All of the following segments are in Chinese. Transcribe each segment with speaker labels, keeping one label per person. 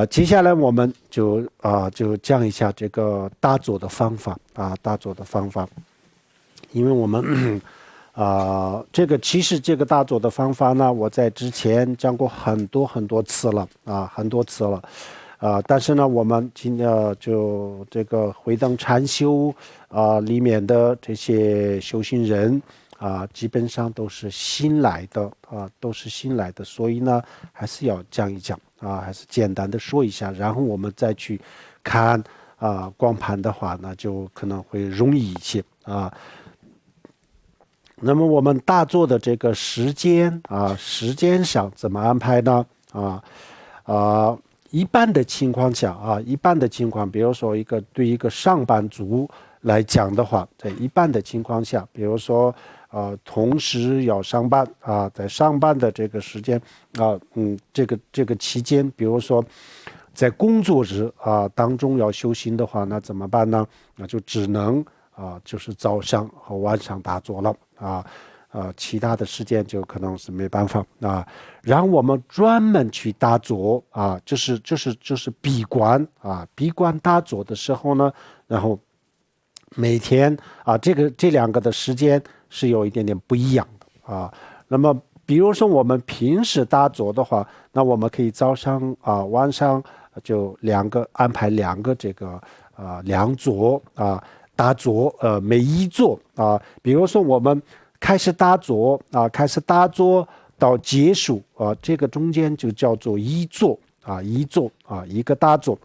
Speaker 1: 接下来我们就讲一下这个打坐的方法打坐的方法，因为我们其实这个打坐的方法呢，我在之前讲过很多次了但是呢，我们今天就这个回灯禅修里面的这些修行人基本上都是新来的所以呢，还是要讲一讲还是简单的说一下，然后我们再去看光盘的话呢，就可能会容易一些那么我们打坐的这个时间上怎么安排呢？一般的情况下比如说对一个上班族来讲的话，在一般的情况下，比如说同时要上班在上班的这个时间这个期间，比如说在工作日当中要修行的话，那怎么办呢？那就只能就是早上和晚上打坐了其他的时间就可能是没办法然后我们专门去打坐就是闭关闭关打坐的时候呢，然后每天这两个的时间是有一点点不一样的那么比如说我们平时打坐的话，那我们可以早上晚上就安排两个这个两坐打坐每一坐比如说我们开始打坐到结束这个中间就叫做一坐一个打坐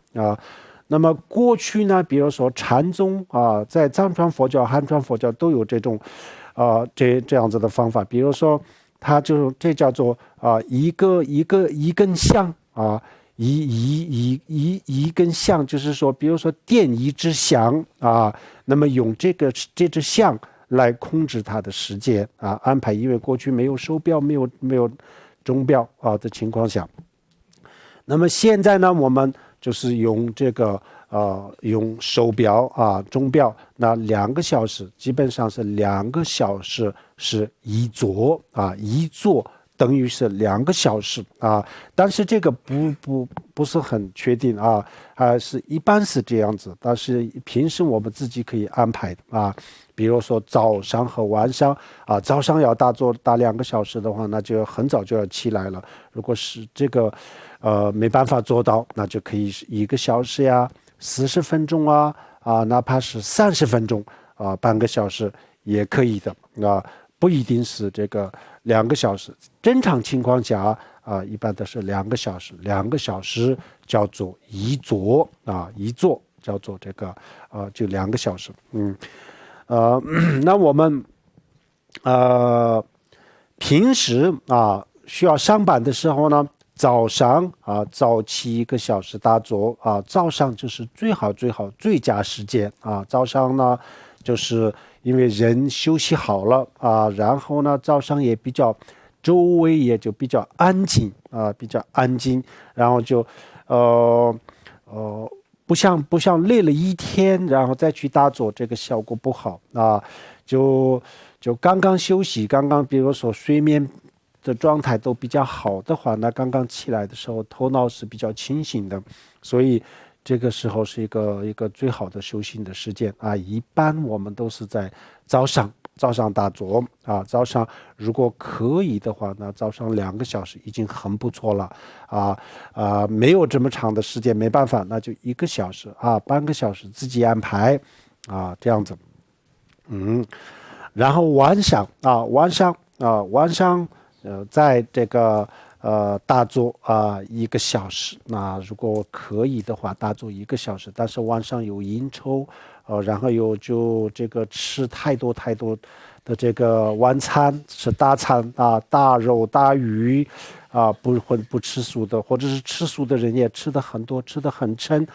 Speaker 1: 那么过去呢，比如说禅宗在藏传佛教、汉传佛教都有这种这样子的方法，比如说这叫做一根香一根香，就是说比如说点一支香那么用这支香来控制它的时间安排，因为过去没有手表没有钟表的情况下，那么现在呢，我们就是用这个用手表钟表，那2个小时基本上是2个小时是一坐一坐等于是2个小时但是这个不是很确定是一般是这样子，但是平时我们自己可以安排的比如说早上和晚上早上要打坐打2个小时的话，那就很早就要起来了。如果是这个没办法做到，那就可以1个小时呀，40分钟哪怕是30分钟半个小时也可以的不一定是这个2个小时。正常情况下一般都是2个小时，2个小时叫做一坐一坐叫做这个就2个小时那我们平时需要上班的时候呢，早上早起1个小时打坐早上就是最佳时间早上呢，就是因为人休息好了然后呢早上也比较周围也就比较安静然后就不像累了一天然后再去打坐，这个效果不好就刚刚休息，刚刚比如说睡眠的状态都比较好的话，那刚刚起来的时候头脑是比较清醒的，所以这个时候是一个最好的修行的时间一般我们都是在早上打坐早上如果可以的话，那早上2个小时已经很不错了没有这么长的时间没办法，那就1个小时半个小时自己安排这样子然后晚上在这个打坐1个小时，那如果可以的话打坐1个小时，但是晚上有应酬然后有就这个吃太多的这个晚餐，吃大餐大肉大鱼不吃素的，或者是吃素的人也吃的很多，吃的很撑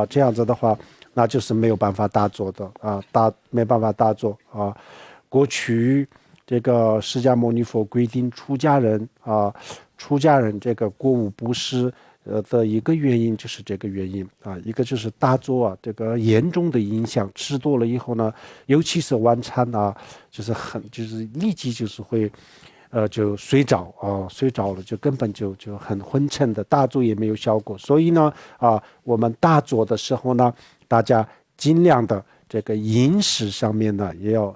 Speaker 1: 这样子的话，那就是没有办法打坐的没办法打坐过去这个释迦牟尼佛规定出家人这个过午不食的一个原因就是这个原因一个就是打坐这个严重的影响，吃多了以后呢，尤其是晚餐就是立即就是会就睡着睡着了就根本就很昏沉的，大坐也没有效果。所以呢我们大坐的时候呢，大家尽量的这个饮食上面呢也要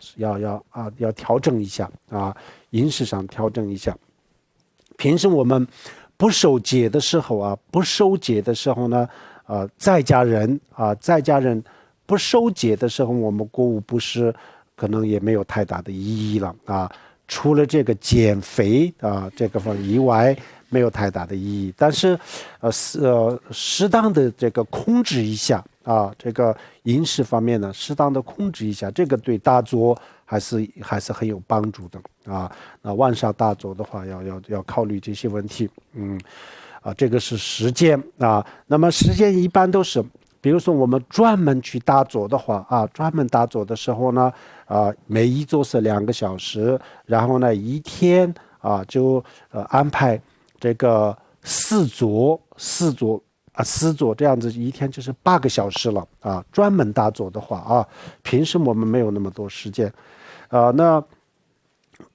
Speaker 1: 调整一下饮食上调整一下。平时我们不守节的时候呢在家人不守节的时候，我们过午不食可能也没有太大的意义了除了这个减肥这个方面以外，没有太大的意义。但是适当的这个控制一下这个饮食方面呢，适当的控制一下，这个对大坐还是很有帮助的那晚上大坐的话，要考虑这些问题。这个是时间那么时间一般都是，比如说我们专门去大坐的话专门大坐的时候呢每一坐是2个小时，然后呢一天就安排这个4坐这样子，一天就是8个小时了专门大坐的话平时我们没有那么多时间那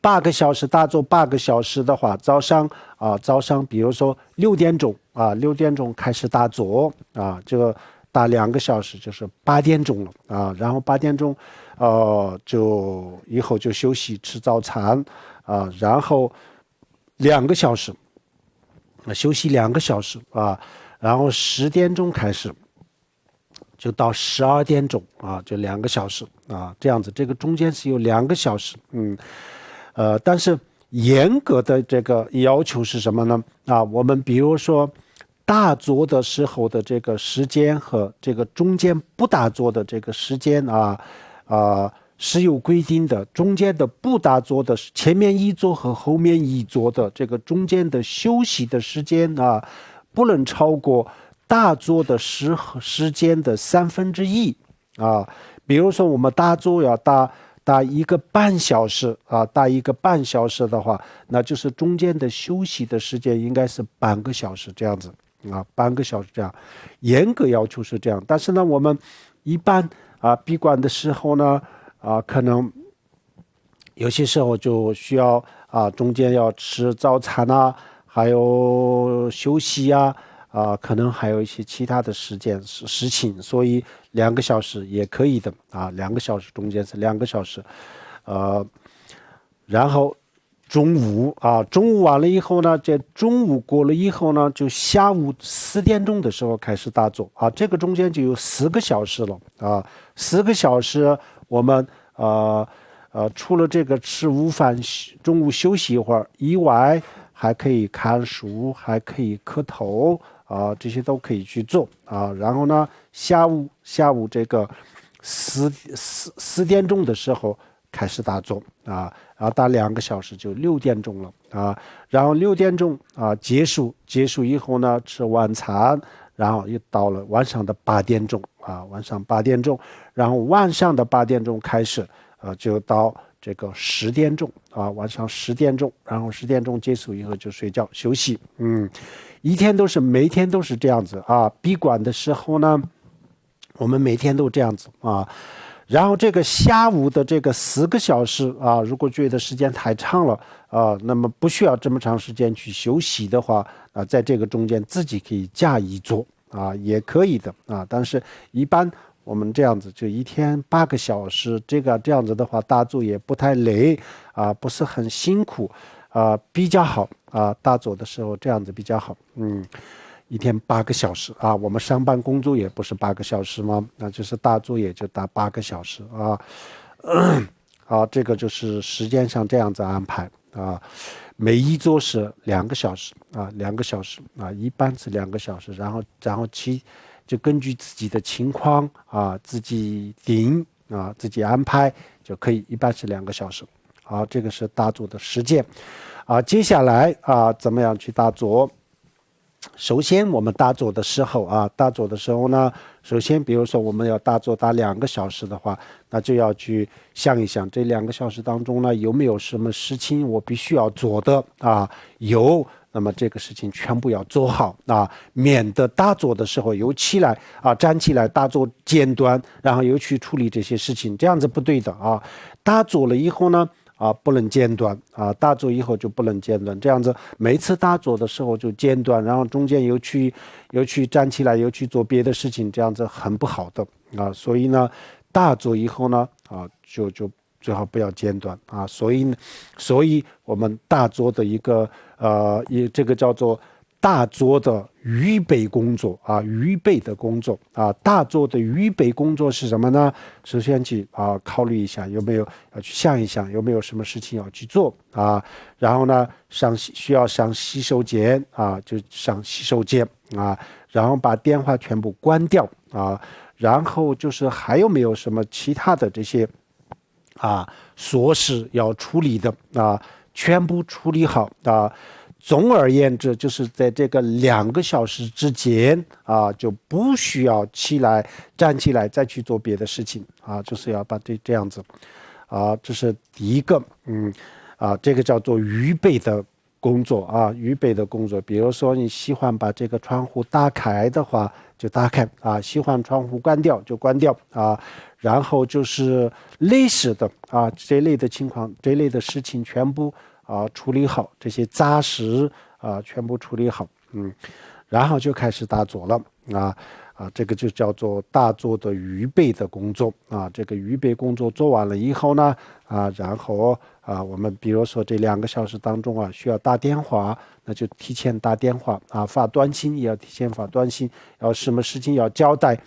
Speaker 1: 8个小时大坐8个小时的话，早上比如说6点钟开始大坐这个大2个小时就是8点钟了然后8点钟就以后就休息吃早餐然后2个小时休息2个小时然后10点钟开始就到12点钟就2个小时这样子，这个中间是有2个小时但是严格的这个要求是什么呢我们比如说大坐的时候的这个时间和这个中间不大坐的这个时间是有规定的。中间的不大坐的前面1坐和后面1坐的这个中间的休息的时间不能超过大坐的时间的1/3比如说我们大坐要大1个半小时大1个半小时的话，那就是中间的休息的时间应该是半个小时这样子半个小时这样，严格要求是这样。但是呢我们一般闭馆的时候呢可能有些时候就需要中间要吃早餐还有休息可能还有一些其他的事情，所以2个小时也可以的2个小时中间是2个小时然后中午完了以后呢，这中午过了以后呢，就下午4点钟的时候开始大坐这个中间就有4个小时了4个小时我们除了这个吃午饭中午休息一会儿以外，还可以看书，还可以磕头这些都可以去做然后呢下午这个4点钟的时候开始大坐然后大2个小时就6点钟了然后6点钟结束以后呢吃晚餐，然后又到了晚上的8点钟晚上8点钟，然后晚上的8点钟开始就到这个10点钟晚上10点钟，然后10点钟结束以后就睡觉休息每天都是这样子闭馆的时候呢我们每天都这样子然后这个下午的这个4个小时如果觉得时间太长了那么不需要这么长时间去休息的话在这个中间自己可以加一坐也可以的但是一般我们这样子就一天8个小时，这样子的话大坐也不太累不是很辛苦比较好大坐的时候这样子比较好一天8个小时我们上班工作也不是8个小时吗？那就是大坐也就大8个小时这个就是时间上这样子安排每一坐是2个小时2个小时一般是2个小时，然后就根据自己的情况自己定自己安排就可以，一般是2个小时这个是大坐的时间接下来怎么样去大坐？首先我们大坐的时候呢，首先比如说我们要大坐大2个小时的话，那就要去想一想这2个小时当中呢有没有什么事情我必须要做的有，那么这个事情全部要做好免得大坐的时候又起来站起来大坐间断，然后又去处理这些事情，这样子不对的大坐了以后呢不能间断啊，大坐以后就不能间断，这样子每次大坐的时候就间断，然后中间又去站起来，又去做别的事情，这样子很不好的啊。所以呢，大坐以后呢就最好不要间断啊。所以我们大坐的一个这个叫做大坐的预备工作啊，预备的工作啊，大坐的预备工作是什么呢？首先去考虑一下有没有要去想一想有没有什么事情要去做啊，然后呢需要上洗手间啊，就上洗手间啊，然后把电话全部关掉啊，然后就是还有没有什么其他的这些琐事要处理的啊，全部处理好啊。总而言之，就是在这个2个小时之间就不需要站起来再去做别的事情啊，就是要把这样子这是第一个这个叫做预备的工作啊，预备的工作。比如说你喜欢把这个窗户打开的话，就打开喜欢窗户关掉就关掉然后就是类似的这类的情况，这类的事情全部处理好，这些杂事全部处理好，然后就开始大坐了这个就叫做大坐的预备的工作这个预备工作做完了以后呢然后我们比如说这2个小时当中需要打电话，那就提前打电话发短信也要提前发短信，要什么事情要交代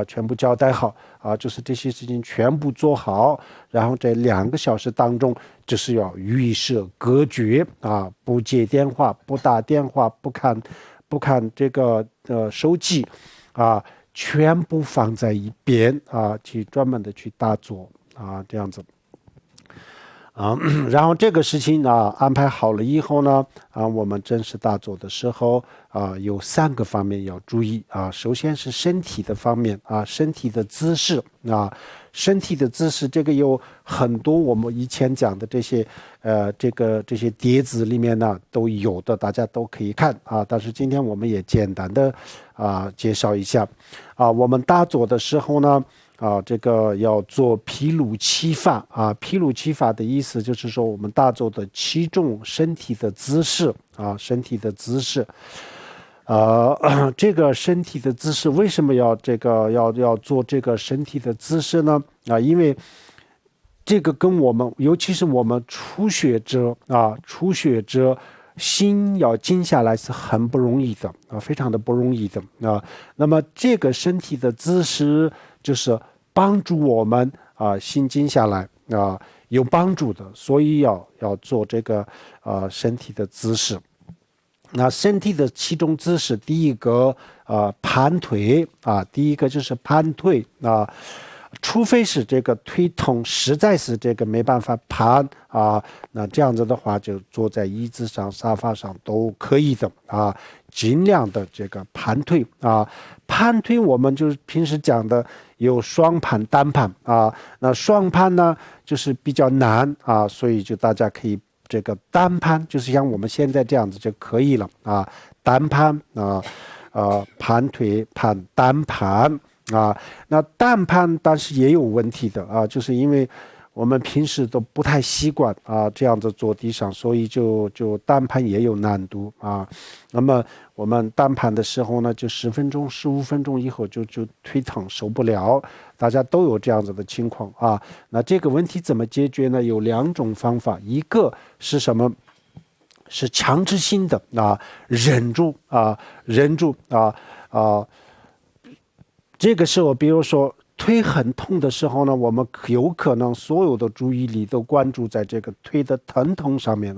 Speaker 1: 全部交代好就是这些事情全部做好，然后在2个小时当中就是要与世隔绝不接电话，不打电话，不看这个手机全部放在一边去专门的去大坐这样子然后这个事情安排好了以后呢我们正式大坐的时候有3个方面要注意首先是身体的方面身体的姿势身体的姿势，这个有很多我们以前讲的这些这些碟子里面呢都有的，大家都可以看但是今天我们也简单的介绍一下我们大坐的时候呢这个要做毗卢七法毗卢七法的意思就是说我们大坐的7种身体的姿势身体的姿势这个身体的姿势为什么要做这个身体的姿势呢因为这个跟我们尤其是我们初学者心要静下来是很不容易的非常的不容易的那么这个身体的姿势就是帮助我们心静下来有帮助的，所以要做这个身体的姿势。那身体的7种姿势，第一个盘腿第一个就是盘腿除非是这个腿痛实在是这个没办法盘那这样子的话就坐在椅子上沙发上都可以的尽量的这个盘腿盘腿我们就是平时讲的有双盘单盘那双盘呢就是比较难所以就大家可以这个单盘就是像我们现在这样子就可以了单盘盘腿盘单盘那单盘但是也有问题的就是因为我们平时都不太习惯这样子坐地上，所以就单盘也有难度那么我们单盘的时候呢，就10分钟、15分钟以后就腿疼受不了，大家都有这样子的情况那这个问题怎么解决呢？有2种方法，一个是什么？是强制性的忍住这个时候比如说腿很痛的时候呢，我们有可能所有的注意力都关注在这个腿的疼痛上面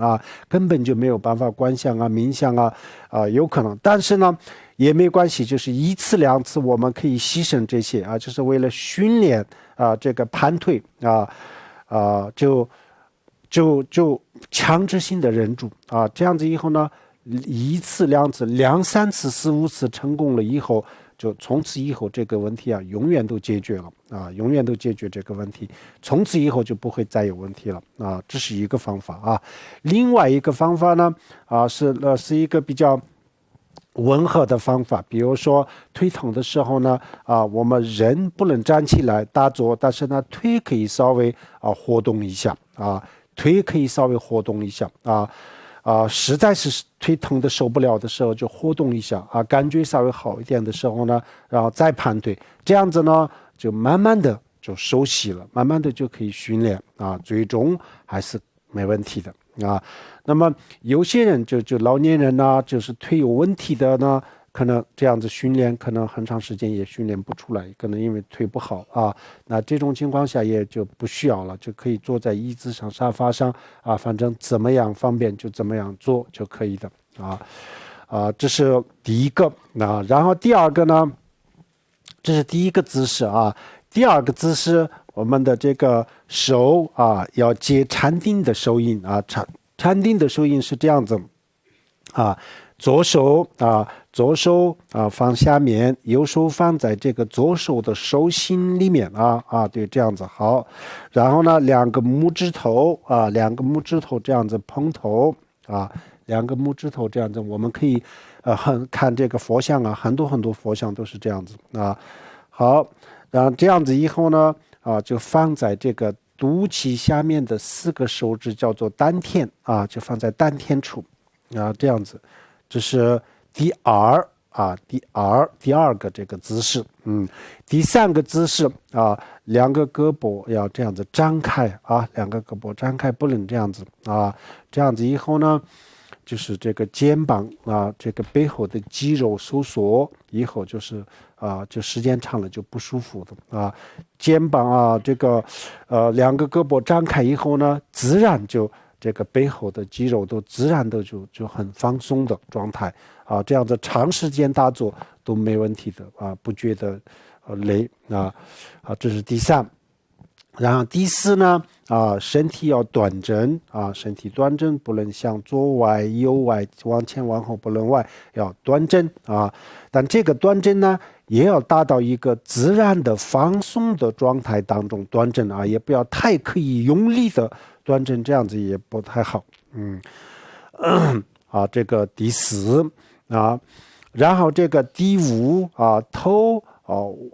Speaker 1: 根本就没有办法观想冥想有可能，但是呢也没关系，就是1次2次我们可以牺牲这些就是为了训练这个盘腿就强制性的忍住这样子以后呢1次2次2、3次4、5次成功了以后，就从此以后这个问题永远都解决了永远都解决这个问题，从此以后就不会再有问题了这是一个方法另外一个方法呢是一个比较温和的方法，比如说腿疼的时候呢我们人不能站起来打坐，但是呢腿可以稍微活动一下腿可以稍微活动一下实在是腿疼的受不了的时候就活动一下感觉稍微好一点的时候呢，然后再盘腿，这样子呢就慢慢的就熟悉了，慢慢的就可以训练最终还是没问题的那么有些人就老年人呢，就是腿有问题的呢，可能这样子训练可能很长时间也训练不出来，可能因为腿不好那这种情况下也就不需要了，就可以坐在椅子上沙发上反正怎么样方便就怎么样做就可以的这是第一个然后第二个呢，这是第一个姿势第二个姿势我们的这个手要接禅定的手印禅定的手印是这样子左手放下面，右手放在这个左手的手心里面对，这样子好。然后呢，两个拇指头这样子碰头两个拇指头这样子，我们可以看这个佛像很多很多佛像都是这样子好，然后这样子以后呢就放在这个肚脐下面的4个手指叫做丹田就放在丹田处这样子，这是第二个这个姿势第3个姿势两个胳膊要这样子张开两个胳膊张开，不能这样子这样子以后呢，就是这个肩膀这个背后的肌肉收缩以后就是就时间长了就不舒服的肩膀这个两个胳膊张开以后呢，自然就这个背后的肌肉都自然的就很放松的状态这样子长时间打坐都没问题的不觉得累这是第3。然后第4呢身体要端正身体端正，不能向左歪右歪，往前往后不能歪，要端正但这个端正呢也要达到一个自然的放松的状态当中端正也不要太刻意用力的端正，这样子也不太好这个第4然后这个第5头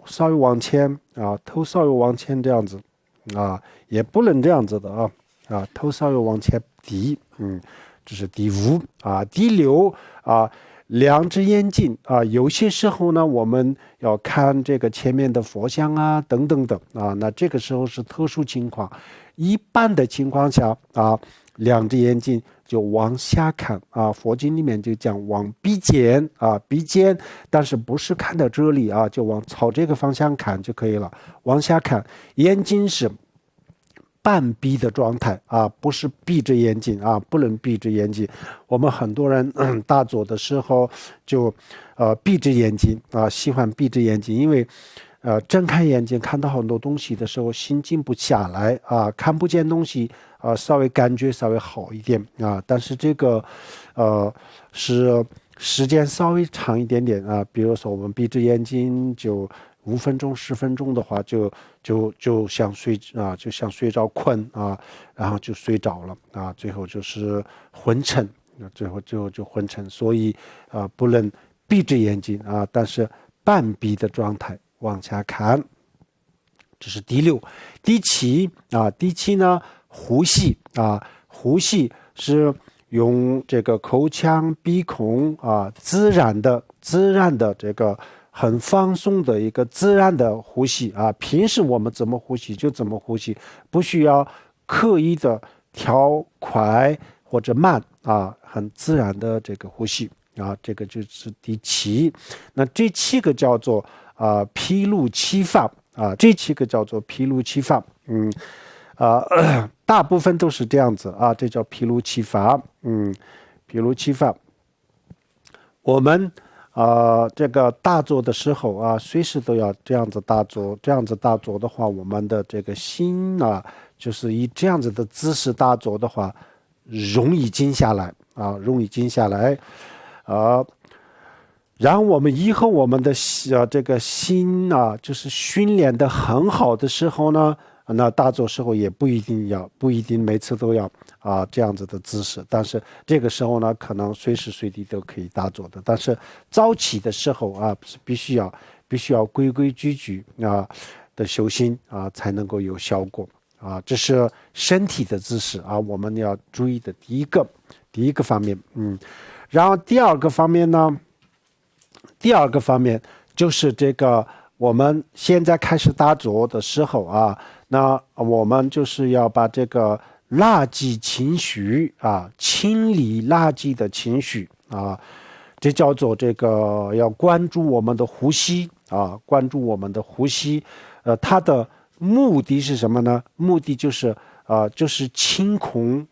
Speaker 1: 稍微往前头稍微往前这样子也不能这样子的头稍微往前低这是第5第6两只眼睛有些时候呢我们要看这个前面的佛像等等的那这个时候是特殊情况，一般的情况下两只眼睛就往下看佛经里面就讲往鼻尖鼻尖，但是不是看到这里就往朝这个方向看就可以了，往下看，眼睛是半闭的状态不是闭着眼睛不能闭着眼睛。我们很多人打坐的时候就闭着眼睛喜欢闭着眼睛，因为睁开眼睛看到很多东西的时候心静不下来看不见东西稍微感觉稍微好一点但是这个是时间稍微长一点点比如说我们闭着眼睛就5分钟10分钟的话就像睡着困然后就睡着了最后就是昏沉，最后就昏沉，所以不能闭着眼睛但是半闭的状态往下看，这是第6。第7呢呼吸呼吸是用这个口腔鼻孔自然的这个很放松的一个自然的呼吸平时我们怎么呼吸就怎么呼吸，不需要刻意的调快或者慢很自然的这个呼吸这个就是第7。那这7个叫做毗卢七法这7个叫做毗卢七法大部分都是这样子这叫毗卢七法毗卢七法。我们这个大坐的时候随时都要这样子大坐，这样子大坐的话，我们的这个心就是以这样子的姿势大坐的话容易静下来容易静下来然后我们以后我们的这个心就是训练的很好的时候呢，那大坐时候也不一定每次都要这样子的姿势，但是这个时候呢可能随时随地都可以大坐的，但是早起的时候是必须要规规矩矩的修行才能够有效果啊，这是身体的姿势啊，我们要注意的第一个方面。然后第二个方面呢，就是这个我们现在开始打坐的时候啊，那我们就是要把这个垃圾情绪啊，清理垃圾的情绪啊，这叫做这个要关注我们的呼吸啊，关注我们的呼吸。它的目的是什么呢？目的就是清空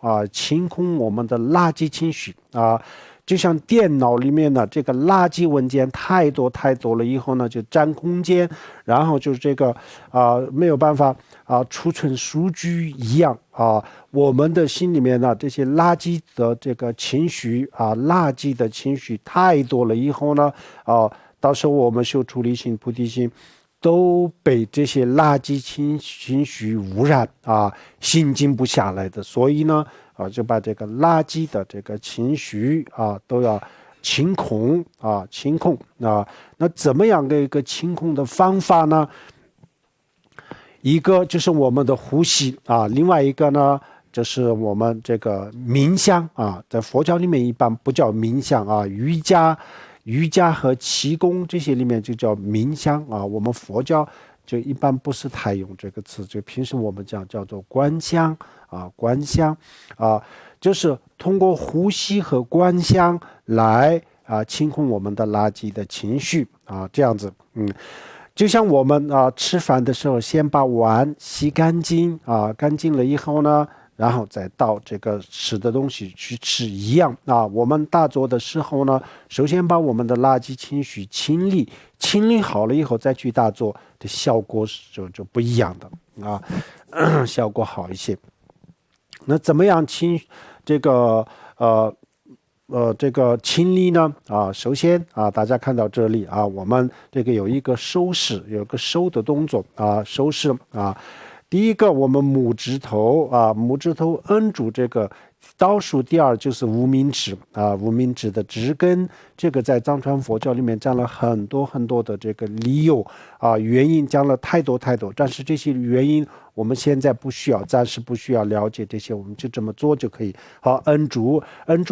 Speaker 1: 我们的垃圾情绪啊。就像电脑里面呢，这个垃圾文件太多了以后呢，就占空间，然后就是这个没有办法储存数据一样啊。我们的心里面呢，这些垃圾的这个情绪垃圾的情绪太多了以后呢，到时候我们修出离心、菩提心都被这些垃圾情绪污染心静不下来的。所以呢就把这个垃圾的这个情绪都要清空那怎么样的一个清空的方法呢？一个就是我们的呼吸另外一个呢就是我们这个冥想在佛教里面一般不叫冥想瑜伽和气功这些里面就叫冥想我们佛教就一般不是太用这个词，就平时我们讲叫做观想就是通过呼吸和观想来清空我们的垃圾的情绪这样子。就像我们吃饭的时候先把碗洗干净干净了以后呢，然后再倒这个吃的东西去吃一样我们打坐的时候呢，首先把我们的垃圾情绪清理好了以后再去打坐，这效果就不一样的效果好一些。那怎么样这个清理呢首先大家看到这里我们这个有一个手势，有个手的动作手势第一个我们拇指头摁住这个倒数第二就是无名指无名指的指根，这个在藏传佛教里面讲了很多的这个理由原因讲了太多，但是这些原因我们现在暂时不需要了解这些，我们就这么做就可以。好，摁住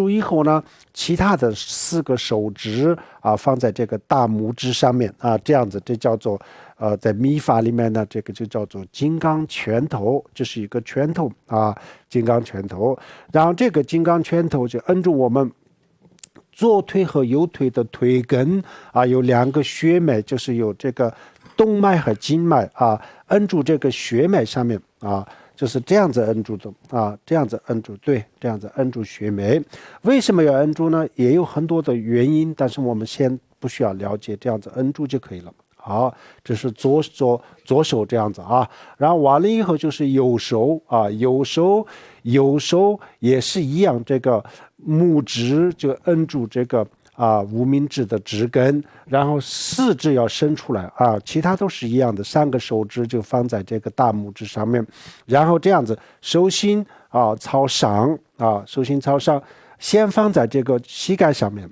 Speaker 1: 以后呢，其他的4个手指放在这个大拇指上面这样子，这叫做在密法里面呢，这个就叫做金刚拳头，这是一个拳头金刚拳头。然后这个金刚拳头就摁住我们左腿和右腿的腿根有2个血脉，就是有这个动脉和静脉摁住这个血脉上面就是这样子摁住的这样子摁住，对，这样子摁住血脉。为什么要摁住呢？也有很多的原因，但是我们先不需要了解，这样子摁住就可以了。好，这是左手这样子然后完了以后就是右手右手也是一样，这个拇指就摁住这个无名指的指根，然后4指要伸出来其他都是一样的，3个手指就放在这个大拇指上面，然后这样子手心朝上手心朝上，先放在这个膝盖上面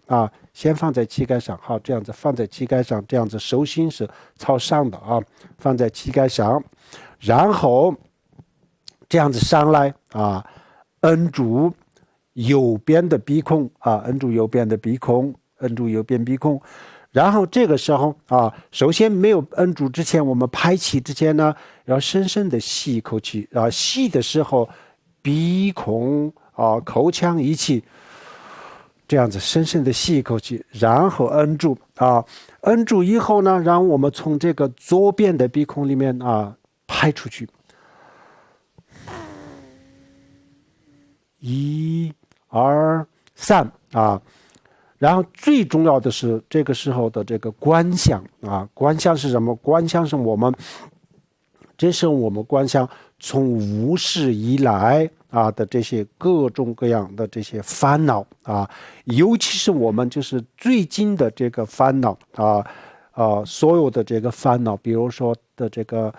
Speaker 1: 先放在膝盖上，好，这样子放在膝盖上，这样子手心是朝上的放在膝盖上，然后这样子上来摁住右边的鼻孔摁住右边鼻孔，然后这个时候首先没有摁住之前，我们排气之前呢，要深深的吸一口气吸的时候鼻孔口腔一起这样子深深的吸一口气，然后摁住摁住以后呢，然后我们从这个左边的鼻孔里面排出去，1、2、3然后最重要的是这个时候的这个观想观想是什么？观想是这是我们观想从无始以来的这些各种各样的这些烦恼尤其是我们就是最近的这个烦恼所有的这个烦恼，比如说的这个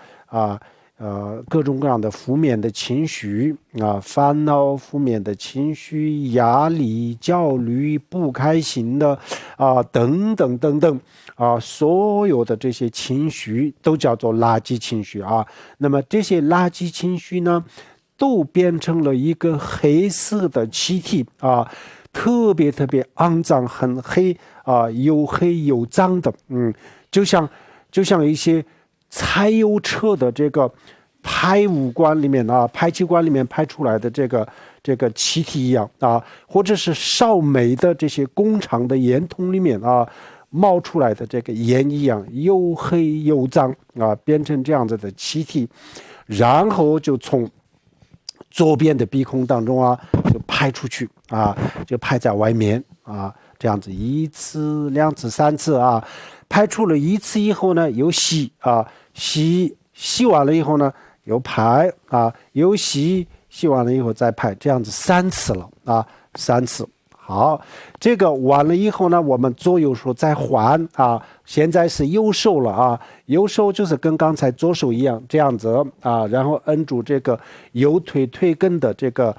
Speaker 1: 各种各样的负面的情绪啊，烦恼、负面的情绪、压力、焦虑、不开心的啊，等等等等啊，所有的这些情绪都叫做垃圾情绪啊。那么这些垃圾情绪呢，都变成了一个黑色的气体啊，特别特别肮脏，很黑啊，又黑又脏的，就像一些柴油车的这个排污管里面啊，排气管里面排出来的这个气体一样啊，或者是烧煤的这些工厂的烟筒里面啊冒出来的这个烟一样，又黑又脏啊，变成这样子的气体，然后就从左边的鼻孔当中啊就排出去啊，就排在外面啊，这样子一次、两次、三次啊。排出了一次以后呢，又吸啊，吸完了以后呢，又排啊，又吸完了以后再排，这样子3次了啊，3次。好，这个完了以后呢，我们左右手再换啊，现在是右手了啊，右手就是跟刚才左手一样这样子啊，然后摁住这个右腿腿根的这个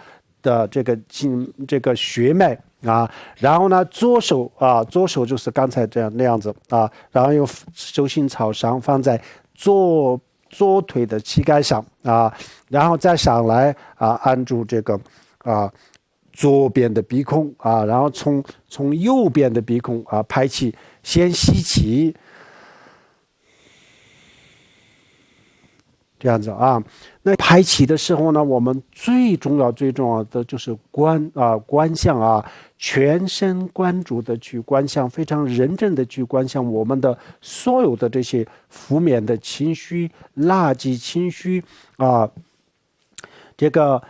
Speaker 1: 血脉。啊，然后呢，左手就是刚才那样子啊，然后用手心朝上放在左腿的膝盖上啊，然后再上来啊，按住这个啊左边的鼻孔啊，然后从右边的鼻孔啊排气，先吸气，这样子啊。那排气的时候呢，我们最重要的就是观想啊，全神贯注的去观想，非常认真的去观想我们的所有的这些负面的情绪、垃圾情绪啊，这个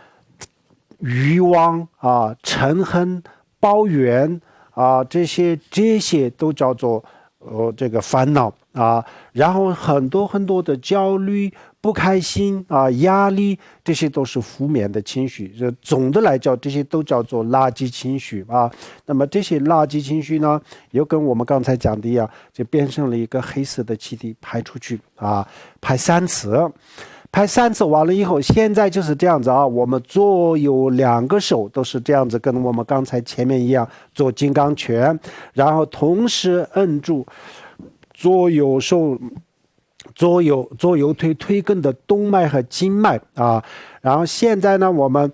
Speaker 1: 欲望啊、嗔恨、抱怨啊，这些都叫做这个烦恼啊，然后很多很多的焦虑、不开心啊、压力，这些都是负面的情绪。总的来讲，这些都叫做垃圾情绪啊。那么这些垃圾情绪呢，又跟我们刚才讲的一样，就变成了一个黑色的气体排出去啊，排3次。排3次完了以后，现在就是这样子啊，我们左右2个手都是这样子，跟我们刚才前面一样做金刚拳，然后同时摁住左右腿腿根的动脉和静脉啊，然后现在呢，我们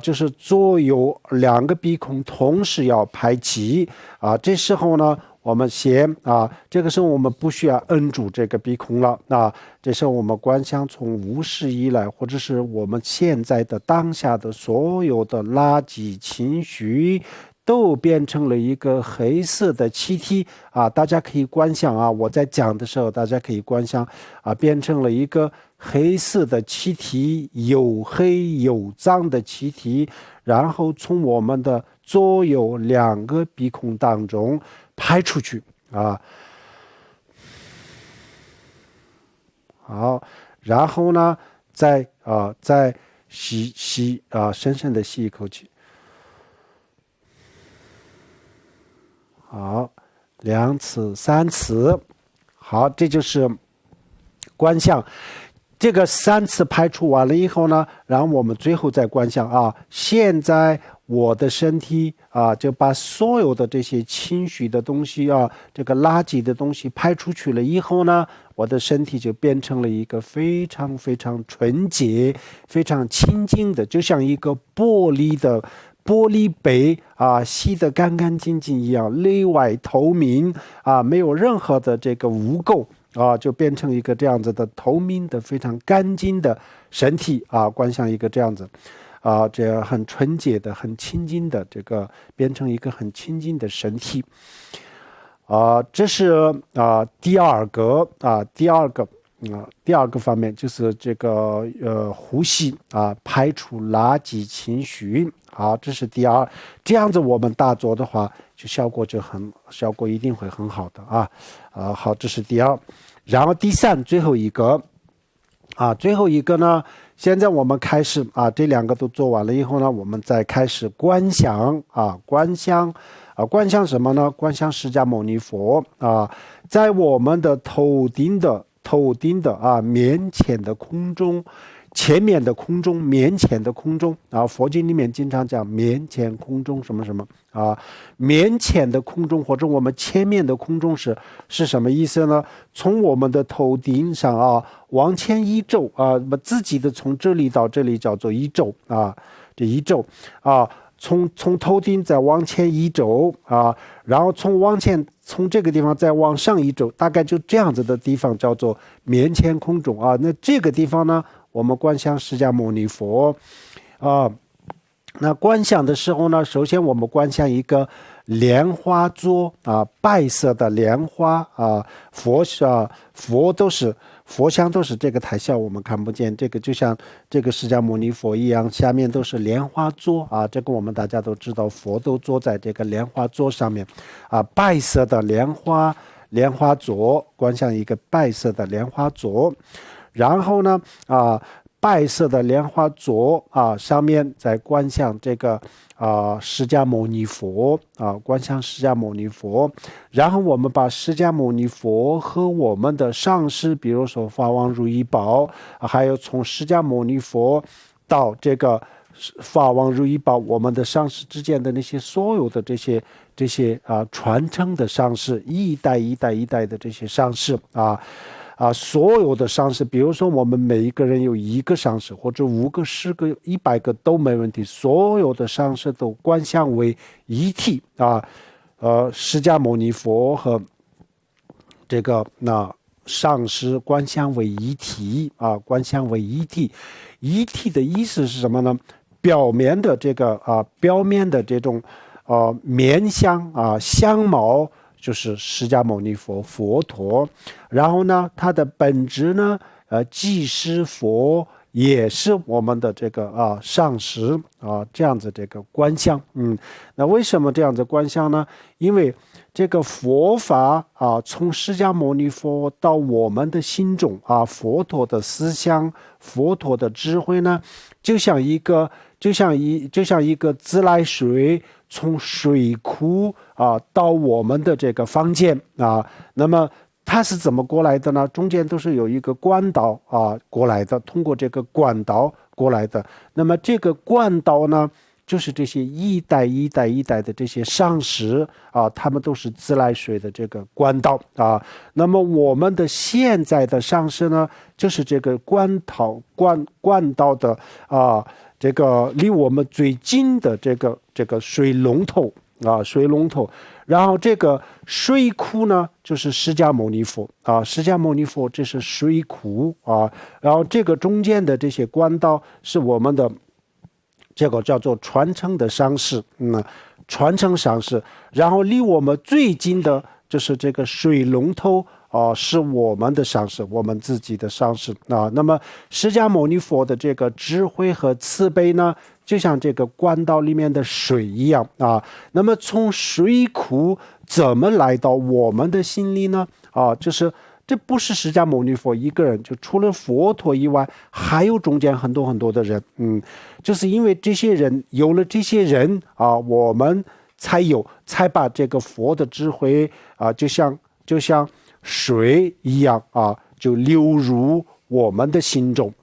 Speaker 1: 就是左右2个鼻孔同时要排气啊，这时候呢。我们先这个时候我们不需要摁住这个鼻孔了啊，这时候我们观想从无始以来，或者是我们现在的当下的所有的垃圾情绪，都变成了一个黑色的气体啊！大家可以观想啊，我在讲的时候，大家可以观想啊，变成了一个黑色的气体，又黑又脏的气体，然后从我们的左右2个鼻孔当中。排出去啊，好，然后呢，再吸深深的吸一口气，好，2次、3次，好，这就是观想。这个3次排除完了以后呢，然后我们最后再观想啊，现在我的身体啊，就把所有的这些情绪的东西啊，这个垃圾的东西排出去了以后呢，我的身体就变成了一个非常非常纯洁、非常清净的，就像一个玻璃杯啊，洗得干干净净一样，内外透明啊，没有任何的这个污垢。就变成一个这样子的透明的、非常干净的身体啊，观想一个这样子，这很纯洁的、很清净的这个，变成一个很清净的身体，这是第二个方面就是这个呼吸啊，排除垃圾情绪，好，这是第二，这样子我们大做的话，效果一定会很好的啊，好，这是第二。然后第3，最后一个呢，现在我们开始这2个都做完了以后呢，我们再开始观想什么呢？观想释迦牟尼佛在我们的头头顶的面前的空中，前面的空中，面前的空中佛经里面经常讲面前空中什么什么面前的空中或者我们前面的空中是什么意思呢？从我们的头顶上往前一周自己的从这里到这里叫做一周这一周从头顶再往前一周然后从这个地方再往上一周，大概就这样子的地方叫做面前空中那这个地方呢，我们观想释迦牟尼佛那观想的时候呢，首先我们观想一个莲花座白色的莲花佛像都是这个太小我们看不见，这个就像这个释迦牟尼佛一样，下面都是莲花座这个我们大家都知道，佛都坐在这个莲花座上面白色的莲花座，观想一个白色的莲花座，然后呢白色的莲花座上面再观想这个释迦牟尼佛观想释迦牟尼佛，然后我们把释迦牟尼佛和我们的上师，比如说法王如意宝还有从释迦牟尼佛到这个法王如意宝我们的上师之间的那些所有的这些传承的上师，一代一代一代的这些上师所有的上师，比如说我们每一个人有一个上师，或者5个、10个、100个都没问题，所有的上师都观想为一体释迦牟尼佛和这个上师观想为一体观想为一体。一体的意思是什么呢？表面的这种面相相貌就是释迦牟尼佛佛陀，然后呢它的本质呢即是佛，也是我们的这个上师这样子这个观想那为什么这样子观想呢？因为这个佛法从释迦牟尼佛到我们的心中佛陀的思想，佛陀的智慧呢，就像一个自来水从水库到我们的这个房间那么它是怎么过来的呢？中间都是有一个管道过来的，通过这个管道过来的。那么这个管道呢，就是这些一代一代一代的这些上师他们都是自来水的这个管道那么我们的现在的上师呢，就是这个管道的这个离我们最近的这个水龙头然后这个水库呢，就是释迦牟尼佛释迦牟尼佛这是水库然后这个中间的这些管道是我们的这个叫做传承的上师传承上师，然后离我们最近的就是这个水龙头是我们的上师，我们自己的上师那么释迦牟尼佛的这个智慧和慈悲呢，就像这个管道里面的水一样那么从水库怎么来到我们的心里呢就是这不是释迦牟尼佛一个人，就除了佛陀以外，还有中间很多很多的人就是因为这些人有了这些人我们才把这个佛的智慧就像水一样就流入我们的心中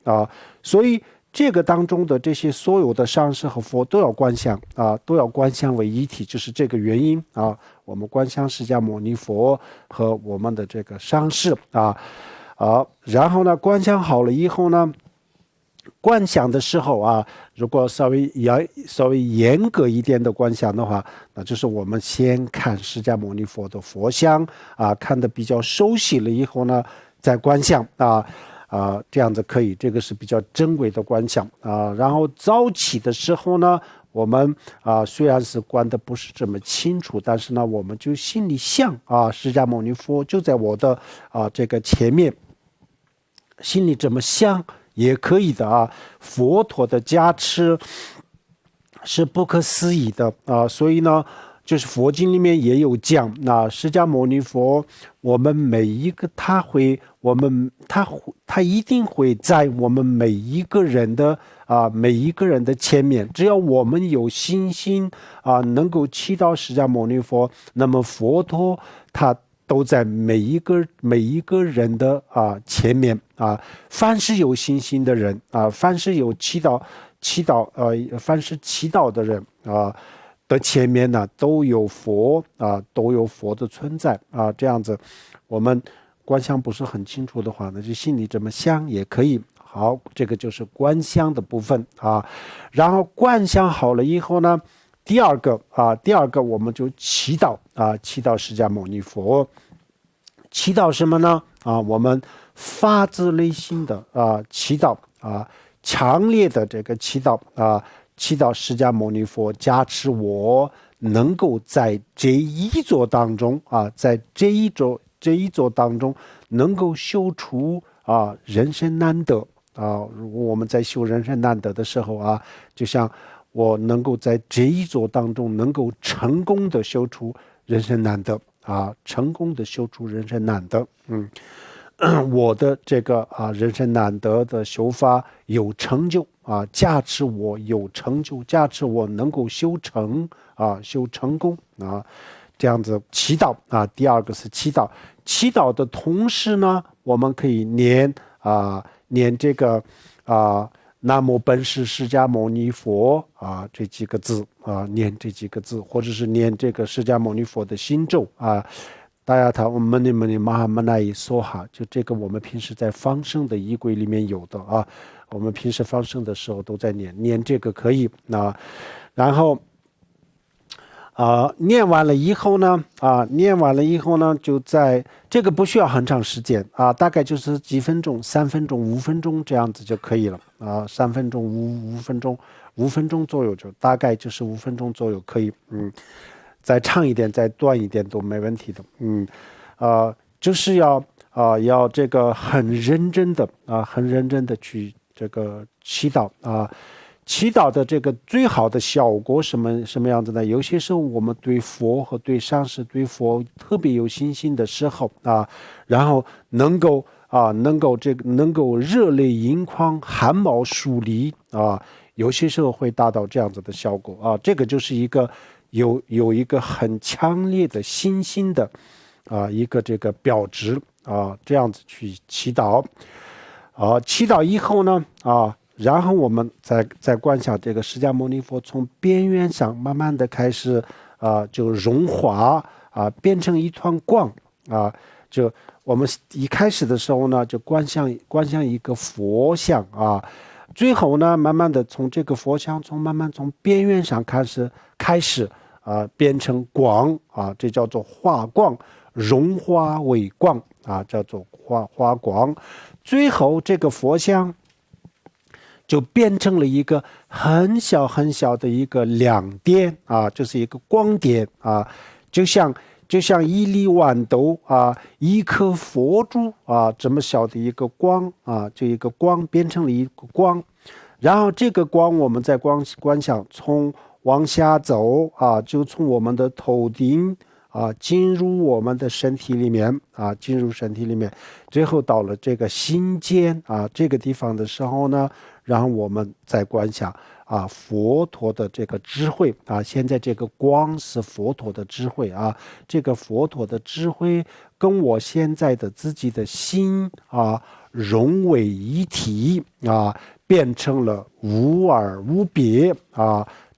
Speaker 1: 所以这个当中的这些所有的上师和佛都要观想都要观想为一体，就是这个原因我们观想释迦牟尼佛和我们的这个上师然后呢观想好了以后呢，观想的时候如果稍微严格一点的观想的话，那就是我们先看释迦牟尼佛的佛像看得比较熟悉了以后呢，再观想这样子可以，这个是比较珍贵的观想然后早起的时候呢，我们虽然是观的不是这么清楚，但是呢我们就心里想释迦牟尼佛就在我的这个前面，心里这么想也可以的佛陀的加持是不可思议的所以呢就是佛经里面也有讲释迦牟尼佛我们每一个他一定会在我们每一个人的前面，只要我们有信心能够祈祷释迦牟尼佛，那么佛陀都在每一个人的前面啊。凡是有信心的人啊，凡是有凡是祈祷的人的前面呢，都有佛都有佛的存在这样子，我们观想不是很清楚的话呢，就心里这么想也可以。好，这个就是观想的部分然后观想好了以后呢，第二个我们就祈祷祈祷释迦牟尼佛。祈祷什么呢我们发自内心的祈祷强烈的这个祈祷祈祷释迦牟尼佛加持我能够在这一座当中在这一座当中能够修出人生难得如果我们在修人生难得的时候就像我能够在这一座当中能够成功的修出人生难得成功的修出人生难得我的这个人生难得的修法有成就加持我有成就，加持我能够修成功这样子祈祷第二个是祈祷。祈祷的同时呢，我们可以念这个南无本师释迦牟尼佛这几个字念这几个字，或者是念这个释迦牟尼佛的心咒大家他我们玛哈玛那伊梭哈，就这个我们平时在放生的仪轨里面有的我们平时放生的时候都在念这个可以然后念完了以后呢就在这个不需要很长时间大概就是几分钟3分钟5分钟这样子就可以了3分钟5分钟左右，就大概就是5分钟左右可以再长一点再短一点都没问题的就是要这个很认真的去这个祈祷祈祷的这个最好的效果什么样子呢？有些时候我们对佛和对上师对佛特别有信心的时候然后能够热泪盈眶汗毛竖立有些时候会达到这样子的效果这个就是一个有一个很强烈的信心的一个这个标志这样子去祈祷祈祷以后呢然后我们再观想这个释迦牟尼佛从边缘上慢慢的开始就融化变成一团光就我们一开始的时候呢就观想一个佛像最后呢慢慢的从这个佛像慢慢从边缘上开始变成光这叫做化光，融化为光叫做化光。最后这个佛像就变成了一个很小很小的一个亮点就是一个光点就像一粒豌豆一颗佛珠这么小的一个光就一个光变成了一个光，然后这个光我们在观想从往下走就从我们的头顶进入我们的身体里面最后到了这个心间这个地方的时候呢，然后我们再观想佛陀的这个智慧现在这个光是佛陀的智慧这个佛陀的智慧跟我现在的自己的心融为一体变成了无二无别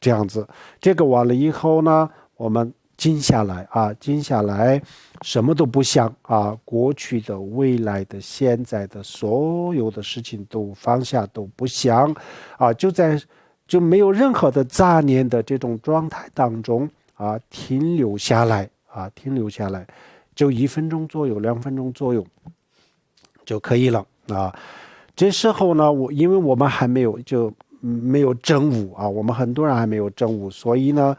Speaker 1: 这样子。这个完了以后呢，我们静下来什么都不想过去的未来的现在的所有的事情都放下都不想就没有任何的杂念的这种状态当中停留下来就1分钟左右2分钟左右就可以了这时候呢因为我们还没有证悟我们很多人还没有证悟，所以呢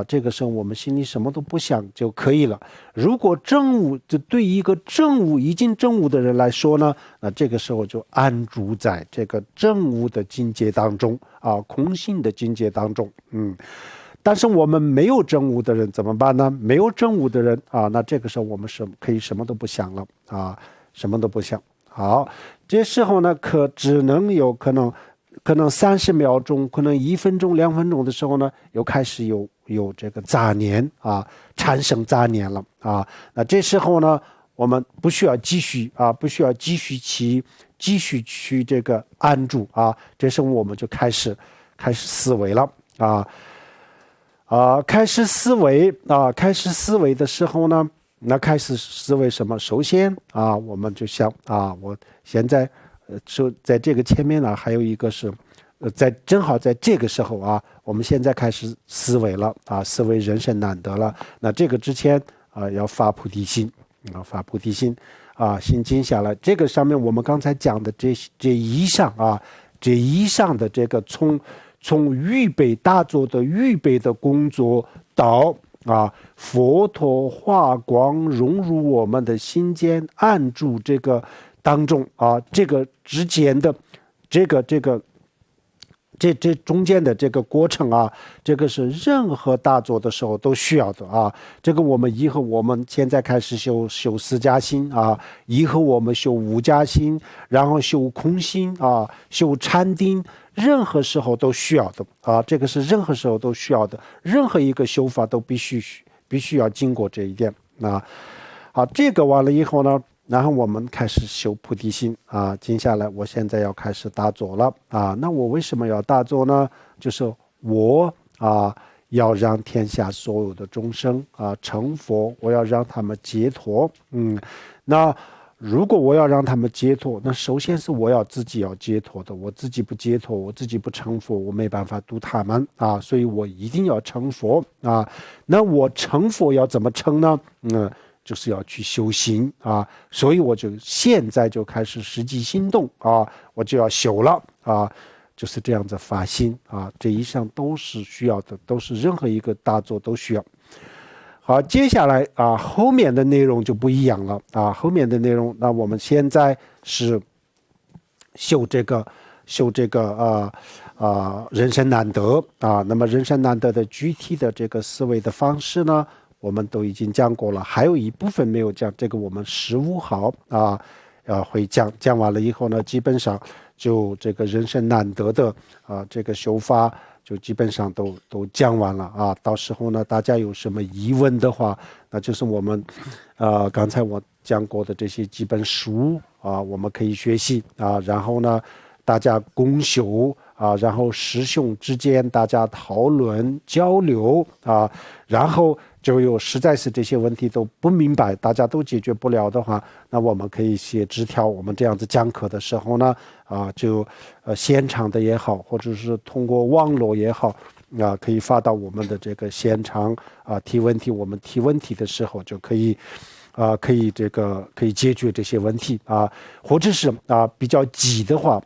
Speaker 1: 这个时候我们心里什么都不想就可以了。如果证悟，就对一个已经证悟的人来说呢，那这个时候就安住在这个证悟的境界当中空性的境界当中但是我们没有证悟的人怎么办呢？没有证悟的人那这个时候我们可以什么都不想了什么都不想。好，这时候呢只能有可能30秒钟，可能1分钟2分钟的时候呢，又开始有有这个杂念啊，产生杂念了啊。那这时候呢，我们不需要继续去这个安住啊，这时候我们就开始思维了啊。开始思维的时候呢，那开始思维什么？首先啊，我们就想啊，我现在在这个前面呢，还有一个是，正好在这个时候啊，我们现在开始思维了啊，思维人生难得了。那这个之前啊，要发菩提心啊，心静下来。这个上面我们刚才讲的这以上的这个从预备大作的预备的工作到佛陀化光融入我们的心间，按住这个当中这个之间的这中间的这个过程这个是任何大作的时候都需要的这个我们以后我们现在开始修四迦心以后我们修无迦心，然后修空心修禅定，任何时候都需要的这个是任何时候都需要的，任何一个修法都必须要经过这一点好，这个完了以后呢，然后我们开始修菩提心接下来我现在要开始打坐了那我为什么要打坐呢？就是我要让天下所有的众生成佛，我要让他们解脱那如果我要让他们解脱，那首先是我自己要解脱的，我自己不解脱，我自己不成佛，我没办法度他们所以我一定要成佛那我成佛要怎么成呢？就是要去修行所以我就现在就开始实际行动我就要修了就是这样子发心这以上都是需要的，都是任何一个大作都需要。好，接下来后面的内容就不一样了后面的内容，那我们现在是修这个人生难得那么人生难得的具体的这个思维的方式呢，我们都已经讲过了，还有一部分没有讲，这个我们15号会讲完了以后呢，基本上就这个人生难得的这个修法就基本上都讲完了到时候呢，大家有什么疑问的话，那就是我们刚才我讲过的这些基本书我们可以学习然后呢大家共修然后师兄之间大家讨论交流然后就实在是这些问题都不明白，大家都解决不了的话，那我们可以写纸条，我们这样子讲课的时候呢就现场的也好，或者是通过网络也好可以发到我们的这个现场提问题，我们提问题的时候就可以解决这些问题或者是比较急的话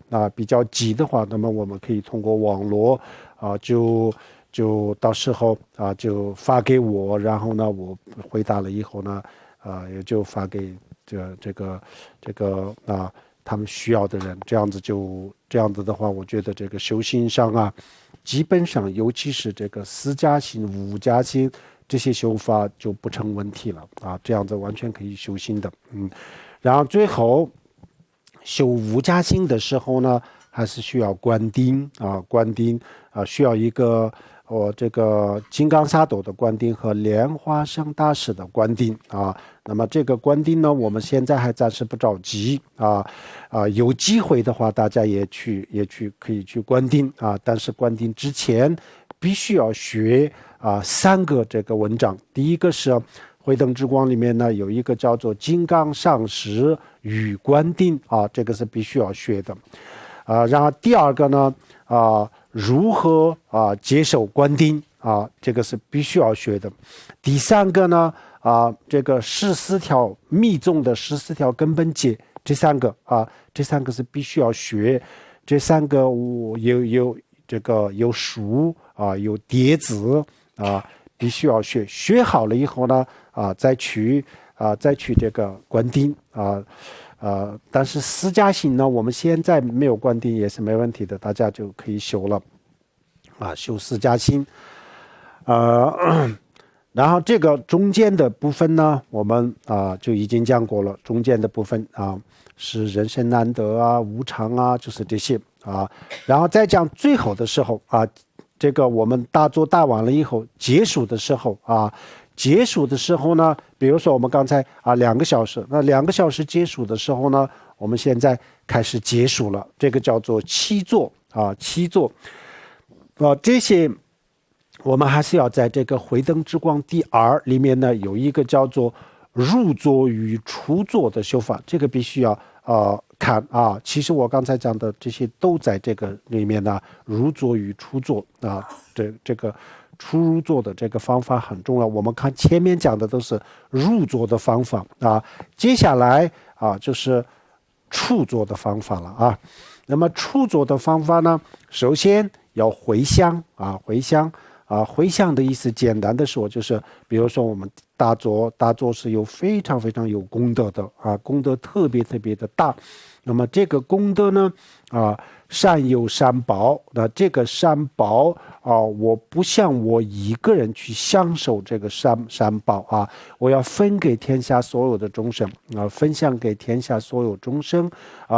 Speaker 1: 那么我们可以通过网络就到时候就发给我，然后呢我回答了以后呢也就发给这个他们需要的人，这样子的话，我觉得这个修行上基本上尤其是这个四迦心五迦心这些修法就不成问题了这样子完全可以修行的然后最后修无迦心的时候呢，还是需要观定需要一个这个金刚萨埵的观定和莲花生大师的观定那么这个观定呢，我们现在还暂时不着急有机会的话大家也可以去观定但是观定之前必须要学3个这个文章。第一个是慧灯之光里面呢有一个叫做金刚上师与观定这个是必须要学的然后第二个呢如何接受观定这个是必须要学的。第三个呢这个14条密宗的14条根本戒，这三个是必须要学。这3个有书有碟子必须要学好了以后呢再去这个观定但是四迦心呢，我们现在没有观定也是没问题的，大家就可以修了修四迦心然后这个中间的部分呢，我们就已经讲过了，中间的部分是人生难得无常就是这些然后再讲最后的时候这个我们大坐大完了以后结束的时候啊，结束的时候呢，比如说我们刚才2个小时，那2个小时结束的时候呢，我们现在开始结束了，这个叫做七坐七坐这些我们还是要在这个慧灯之光第2里面呢有一个叫做入座与出座的修法，这个必须要看其实我刚才讲的这些都在这个里面呢，入座与出座这个出入座的这个方法很重要。我们看前面讲的都是入座的方法接下来就是出座的方法了那么出座的方法呢，首先要回向回向的意思简单的说就是比如说我们大坐是有非常非常有功德的功德特别特别的大。那么这个功德呢善有善报，那这个善报我不像我一个人去享受这个善报我要分给天下所有的众生分享给天下所有众生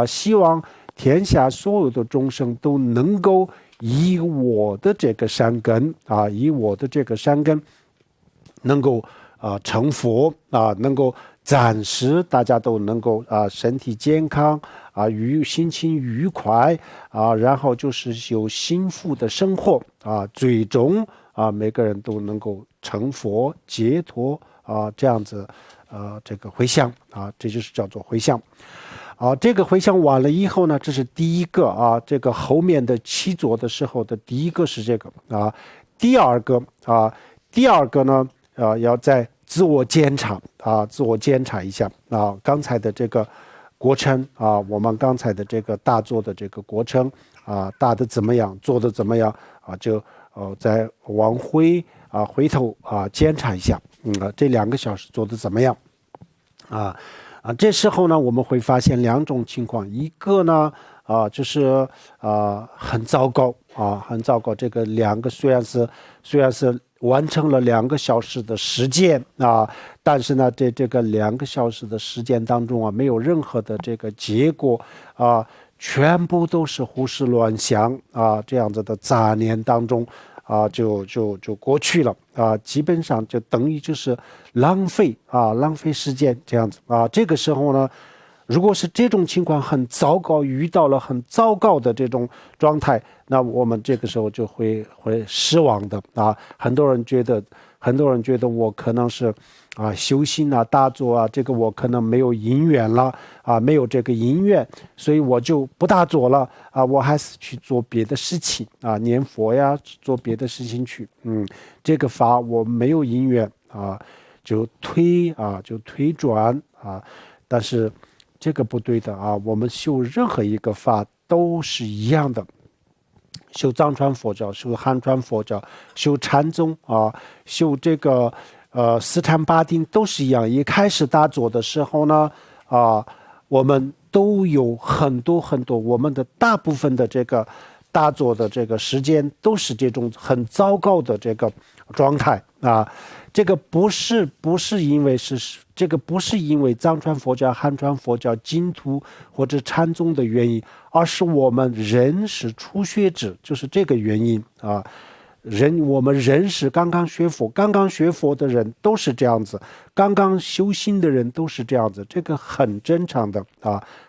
Speaker 1: 希望天下所有的众生都能够以我的这个善根以我的这个善根能够成佛能够暂时大家都能够身体健康心情愉快然后就是有幸福的生活最终每个人都能够成佛解脱这样子这个回向这就是叫做回向这个回向完了以后呢，这是第一个这个后面的七坐的时候的第一个是这个第二个呢要在自我检查自我检查一下刚才的这个过程我们刚才的这个大坐的这个过程大的怎么样，做的怎么样就再往回头检查一下这2个小时做的怎么样这时候呢我们会发现2种情况，一个呢就是很糟糕很糟糕，这个2个虽然是完成了2个小时的时间但是呢这个2个小时的时间当中没有任何的这个结果全部都是胡思乱想这样子的杂念当中就过去了基本上就等于就是浪费时间这样子这个时候呢，如果是这种情况很糟糕，遇到了很糟糕的这种状态，那我们这个时候就会失望的很多人觉得我可能是修心大坐这个我可能没有因缘了没有这个因缘，所以我就不大做了我还是去做别的事情念佛呀，做别的事情去这个法我没有因缘就推转但是这个不对的我们修任何一个法都是一样的，修藏传佛教，修汉传佛教，修禅宗修这个斯坦巴丁都是一样。一开始大坐的时候呢我们都有很多我们的大部分的这个大坐的这个时间都是这种很糟糕的这个状态这个不是因为藏传佛教、汉传佛教、净土或者禅宗的原因，而是我们人是初学者，就是这个原因我们人是刚刚学佛的人都是这样子，刚刚修心的人都是这样子，这个很正常的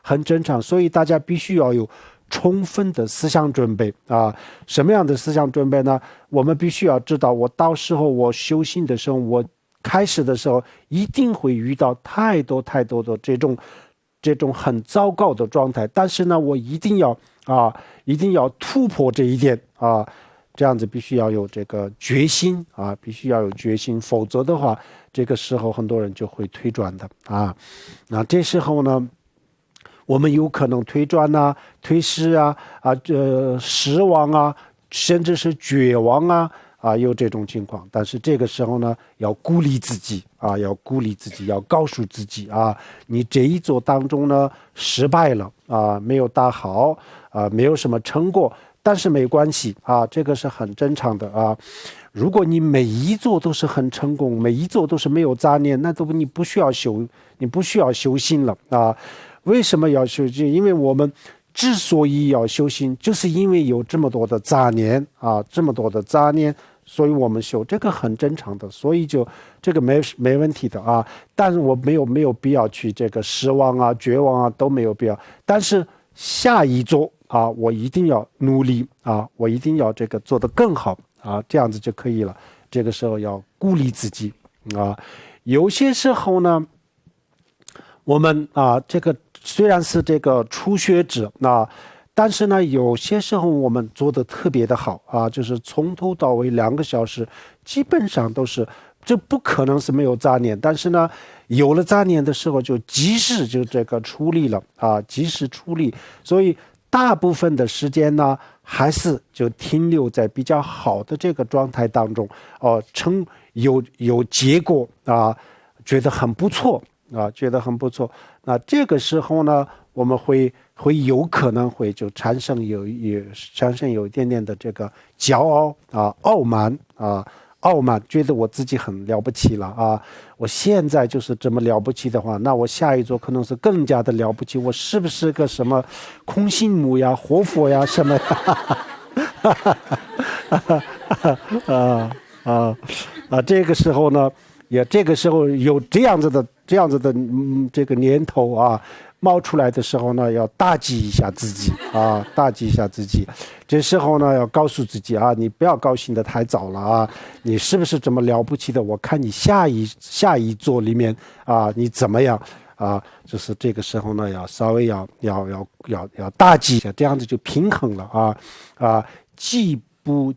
Speaker 1: 很正常，所以大家必须要有充分的思想准备什么样的思想准备呢？我们必须要知道，我到时候我修行的时候，我开始的时候一定会遇到太多的这种很糟糕的状态，但是呢我一定要突破这一点这样子必须要有这个决心必须要有决心，否则的话这个时候很多人就会退转的那这时候呢我们有可能退转退失失望甚至是绝望有这种情况，但是这个时候呢要鼓励自己要告诉自己你这一座当中呢失败了没有打好没有什么成果，但是没关系这个是很正常的如果你每一座都是很成功，每一座都是没有杂念，那你不需要修心了为什么要修心？因为我们之所以要修行，就是因为有这么多的杂念啊，这么多的杂念，所以我们修这个很正常的，所以就这个没问题的啊。但是我没有必要去这个失望啊、绝望啊，都没有必要。但是下一周啊，我一定要努力啊，我一定要这个做得更好啊，这样子就可以了。这个时候要鼓励自己啊。有些时候呢，我们啊，这个虽然是这个初学者啊，但是呢，有些时候我们做的特别的好啊，就是从头到尾2个小时，基本上都是，这不可能是没有杂念，但是呢，有了杂念的时候就及时就这个处理了啊，及时处理，所以大部分的时间呢，还是就停留在比较好的这个状态当中，有结果啊，觉得很不错。啊，觉得很不错。那这个时候呢，我们会有可能会就产生有一点点的这个骄傲啊、傲慢啊、觉得我自己很了不起了啊。我现在就是这么了不起的话，那我下一座可能是更加的了不起。我是不是个什么空心母呀、活佛呀什么呀？这个时候呢，这个时候有这样子的这个念头啊冒出来的时候呢，要打击一下自己啊，打击一下自己。这时候呢，要告诉自己啊，你不要高兴得太早了啊，你是不是这么了不起的？我看你下一座里面啊，你怎么样啊？就是这个时候呢，要稍微要打击一下，这样子就平衡了啊，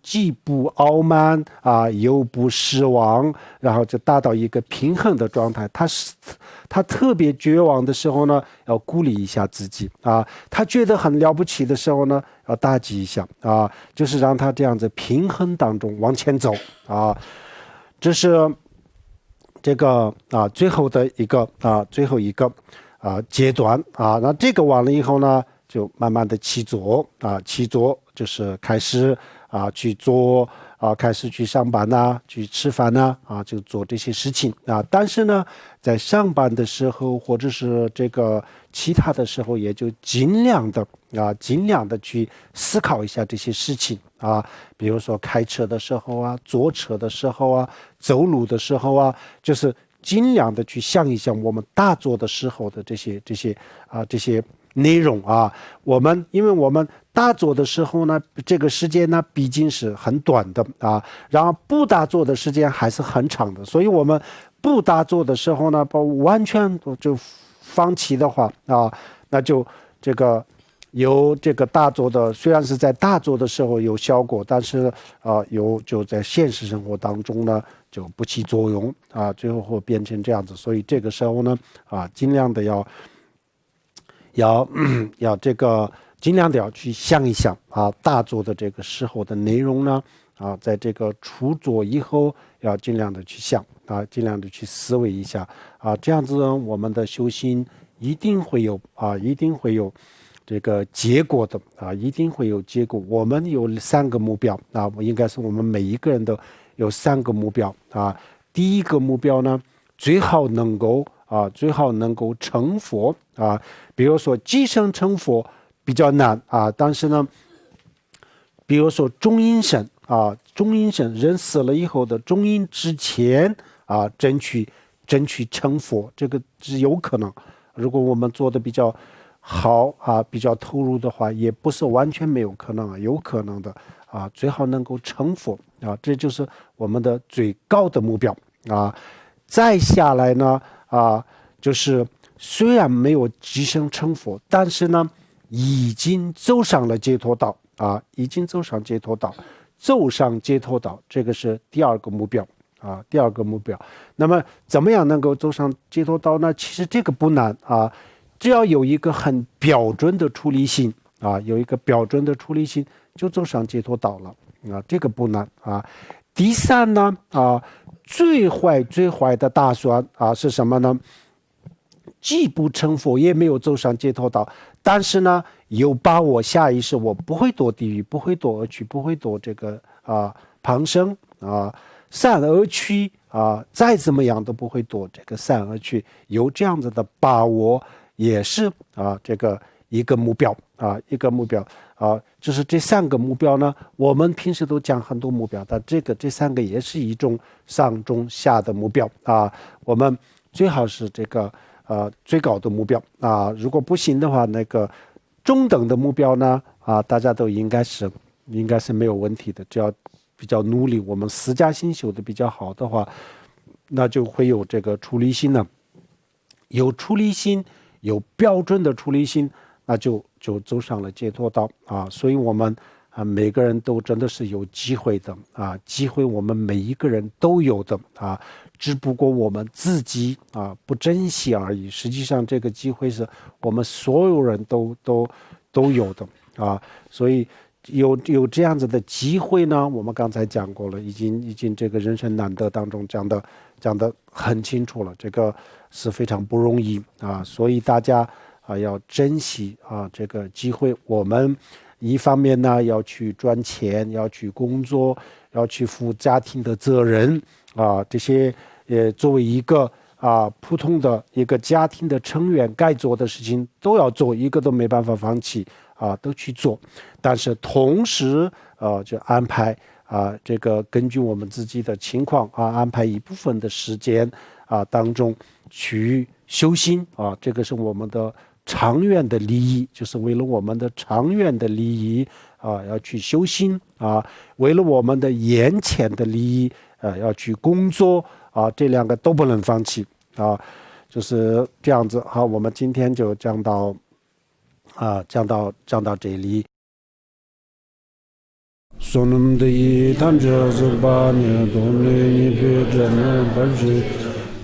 Speaker 1: 既不傲慢啊，又不失望，然后就达到一个平衡的状态。他特别绝望的时候呢，要鼓励一下自己啊；他觉得很了不起的时候呢，要打击一下啊，就是让他这样子平衡当中往前走啊。这是这个最后一个阶段啊。那这个完了以后呢，就慢慢的起坐就是开始去做开始去上班去吃饭就做这些事情但是呢，在上班的时候或者是这个其他的时候，也就尽量的去思考一下这些事情比如说开车的时候坐车的时候走路的时候就是尽量的去想一想我们打坐的时候的这些内容因为我们打坐的时候呢，这个时间呢毕竟是很短的然后不打坐的时间还是很长的，所以我们不打坐的时候呢，完全就放弃的话那就这个有这个大坐的，虽然是在大坐的时候有效果，但是就在现实生活当中呢就不起作用最后会变成这样子。所以这个时候呢尽量的要这个尽量的要去想一想大坐的这个时候的内容呢在这个出坐以后要尽量的去想尽量的去思维一下这样子呢，我们的修行一定会有这个结果的一定会有结果。我们有3个目标应该是我们每一个人都有3个目标第一个目标呢，最好能够成佛比如说即生成佛比较难但是呢，比如说中阴身人死了以后的中阴之前争取成佛，这个是有可能。如果我们做的比较好比较投入的话，也不是完全没有可能有可能的最好能够成佛这就是我们的最高的目标再下来呢就是虽然没有即生成佛，但是呢已经走上了解脱道走上解脱道，这个是第二个目标那么怎么样能够走上解脱道呢？其实这个不难只要有一个很标准的处理性就走上解脱道了这个不难第三呢最坏的打算是什么呢？既不成佛，也没有走上解脱道，但是呢有把握下一世我不会堕地狱，不会堕恶趣，不会堕这个旁生善恶趣再怎么样都不会堕这个善恶趣，有这样子的把握也是这个一个目标一个目标就是这3个目标呢，我们平时都讲很多目标，但这3个也是一种上中下的目标我们最好是这个最高的目标如果不行的话，那个中等的目标呢大家都应该是没有问题的，只要比较努力，我们私家心修的比较好的话，那就会有这个出离心呢。有出离心，有标准的出离心，那就走上了解脱道所以我们每个人都真的是有机会的机会我们每一个人都有的只不过我们自己不珍惜而已。实际上这个机会是我们所有人都有的所以有这样子的机会呢，我们刚才讲过了，已经这个人生难得当中讲得很清楚了，这个是非常不容易所以大家要珍惜这个机会。我们一方面呢要去赚钱，要去工作，要去负家庭的责任这些作为一个普通的一个家庭的成员该做的事情都要做，一个都没办法放弃都去做。但是同时就安排这个根据我们自己的情况安排一部分的时间当中去修心这个是我们的长远的利益，就是为了我们的长远的利益要去修心为了我们的眼前的利益要去工作这2个都不能放弃就是这样子好，我们今天就讲到这里。Sonum de Tanja Zubani Doni Pejana Baji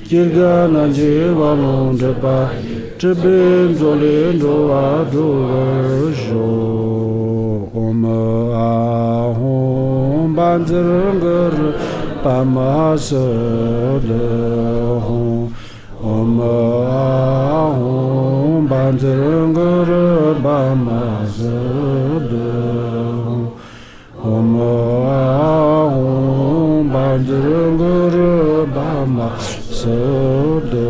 Speaker 1: Kirgana Jivalon Japa Jibin Zolin Doa Dojo Oma Ahom Banzernger Pamasa Lehon Oma Ahom Banzernger Pamasa Lehon Om Ahom Banzernger Pamasa Lehon